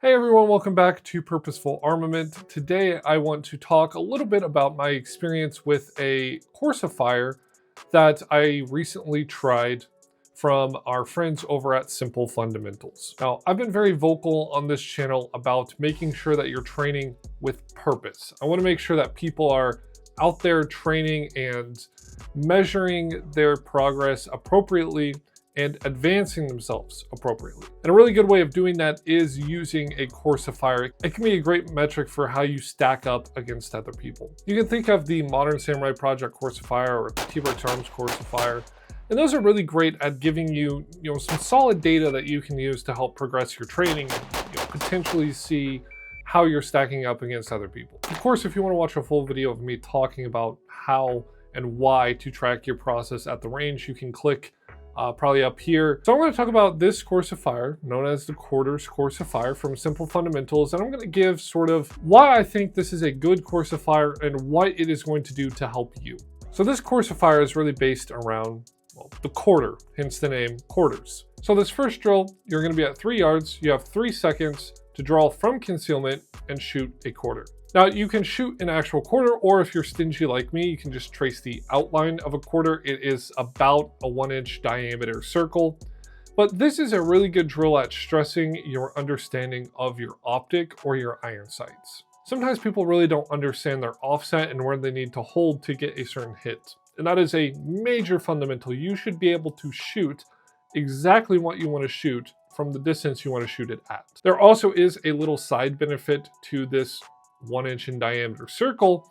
Hey everyone, welcome back to Purposeful Armament. Today I want to talk a little bit about my experience with a coursifier that I recently tried from our friends over at Simple Fundamentals. Now, I've been very vocal on this channel about making sure that you're training with purpose. I want to make sure that people are out there training and measuring their progress appropriately and advancing themselves appropriately. And a really good way of doing that is using a coursifier. It can be a great metric for how you stack up against other people. You can think of the Modern Samurai Project coursifier or the T-Rex Arms coursifier, and those are really great at giving you, some solid data that you can use to help progress your training and potentially see how you're stacking up against other people. Of course, if you want to watch a full video of me talking about how and why to track your process at the range, you can click probably up here. So I'm going to talk about this coursifier known as the Quarters coursifier from Simple Fundamentals, and I'm going to give sort of why I think this is a good coursifier and what it is going to do to help you. So this coursifier is really based around, the quarter, hence the name Quarters. So this first drill, you're going to be at 3 yards. You have 3 seconds to draw from concealment and shoot a quarter. Now you can shoot an actual quarter, or if you're stingy like me, you can just trace the outline of a quarter. It is about a 1-inch diameter circle, but this is a really good drill at stressing your understanding of your optic or your iron sights. Sometimes people really don't understand their offset and where they need to hold to get a certain hit. And that is a major fundamental. You should be able to shoot exactly what you want to shoot from the distance you want to shoot it at. There also is a little side benefit to this 1-inch in diameter circle.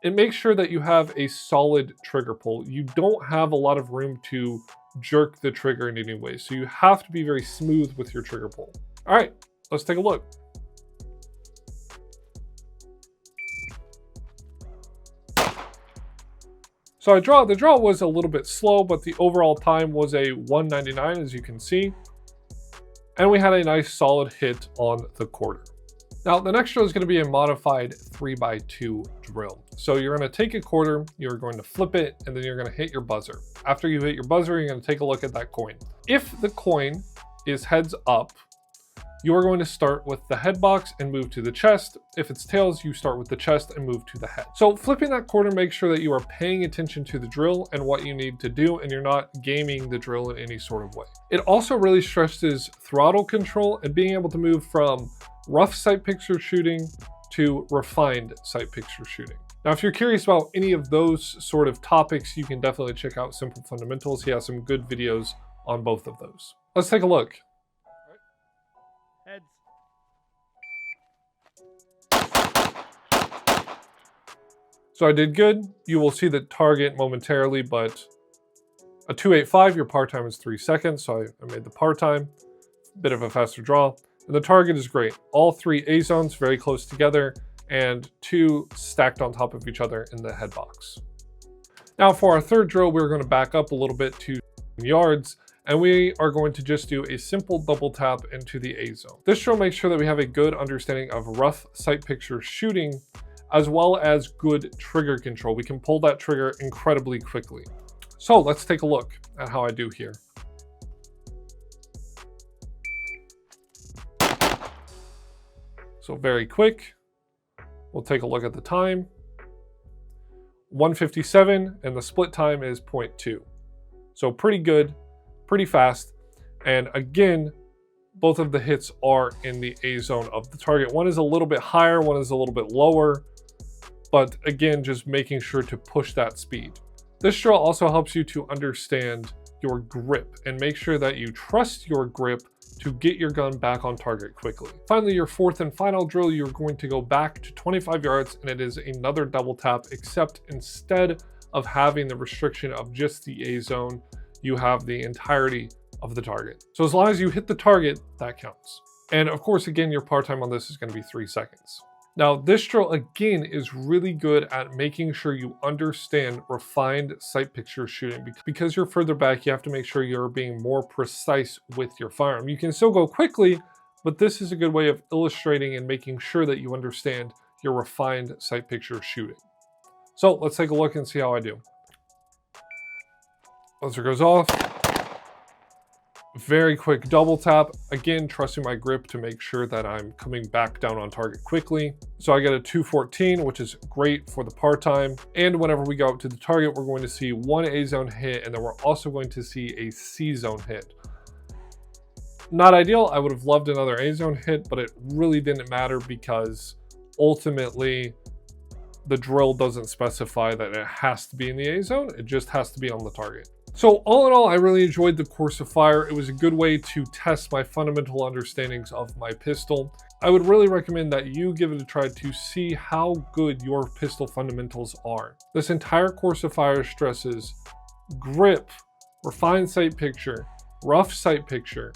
It makes sure that you have a solid trigger pull. You don't have a lot of room to jerk the trigger in any way, so you have to be very smooth with your trigger pull. All right, let's take a look. So the draw was a little bit slow, but the overall time was a 1:99, as you can see. And we had a nice solid hit on the quarter. Now, the next drill is going to be a modified 3x2 drill. So you're going to take a quarter, you're going to flip it, and then you're going to hit your buzzer. After you hit your buzzer, you're going to take a look at that coin. If the coin is heads up, you are going to start with the head box and move to the chest. If it's tails, you start with the chest and move to the head. So flipping that quarter makes sure that you are paying attention to the drill and what you need to do, and you're not gaming the drill in any sort of way. It also really stresses throttle control and being able to move from rough sight picture shooting to refined sight picture shooting. Now, if you're curious about any of those sort of topics, you can definitely check out Simple Fundamentals. He has some good videos on both of those. Let's take a look. Heads. So I did good. You will see the target momentarily, but a 2.85, your par time is 3 seconds. So I made the par time, bit of a faster draw. And the target is great. All 3 A zones very close together and 2 stacked on top of each other in the head box. Now for our third drill, we're going to back up a little bit to yards, and we are going to just do a simple double tap into the A zone. This drill makes sure that we have a good understanding of rough sight picture shooting, as well as good trigger control. We can pull that trigger incredibly quickly. So let's take a look at how I do here. So very quick. We'll take a look at the time. 1:57, and the split time is 0.2. So pretty good, pretty fast. And again, both of the hits are in the A zone of the target. One is a little bit higher, one is a little bit lower. But again, just making sure to push that speed. This drill also helps you to understand your grip and make sure that you trust your grip to get your gun back on target quickly. Finally, your fourth and final drill, you're going to go back to 25 yards, and it is another double tap, except instead of having the restriction of just the A zone, you have the entirety of the target. So as long as you hit the target, that counts. And of course, again, your par time on this is going to be 3 seconds. Now, this drill again is really good at making sure you understand refined sight picture shooting. Because you're further back, you have to make sure you're being more precise with your firearm. You can still go quickly, but this is a good way of illustrating and making sure that you understand your refined sight picture shooting. So let's take a look and see how I do. Buzzer goes off. very quick double tap, again trusting my grip to make sure that I'm coming back down on target quickly. So I get a 214, which is great for the par time. And whenever we go up to the target, we're going to see one A zone hit, and then we're also going to see a C zone hit. Not ideal. I would have loved another A zone hit, but it really didn't matter because ultimately the drill doesn't specify that it has to be in the A zone. It just has to be on the target. So all in all, I really enjoyed the course of fire. It was a good way to test my fundamental understandings of my pistol. I would really recommend that you give it a try to see how good your pistol fundamentals are. This entire course of fire stresses grip, refined sight picture, rough sight picture,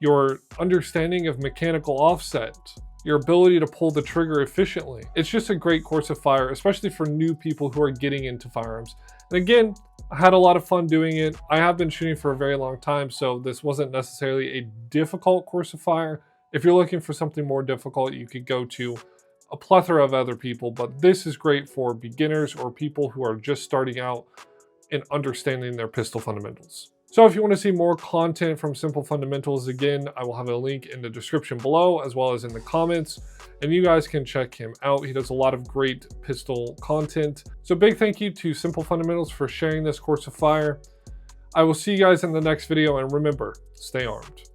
your understanding of mechanical offset, your ability to pull the trigger efficiently. It's just a great course of fire, especially for new people who are getting into firearms. And again, I had a lot of fun doing it. I have been shooting for a very long time, so this wasn't necessarily a difficult course of fire. If you're looking for something more difficult, you could go to a plethora of other people, but this is great for beginners or people who are just starting out in understanding their pistol fundamentals. So if you want to see more content from Simple Fundamentals, again, I will have a link in the description below as well as in the comments, and you guys can check him out. He does a lot of great pistol content. So big thank you to Simple Fundamentals for sharing this course of fire. I will see you guys in the next video, and remember, stay armed.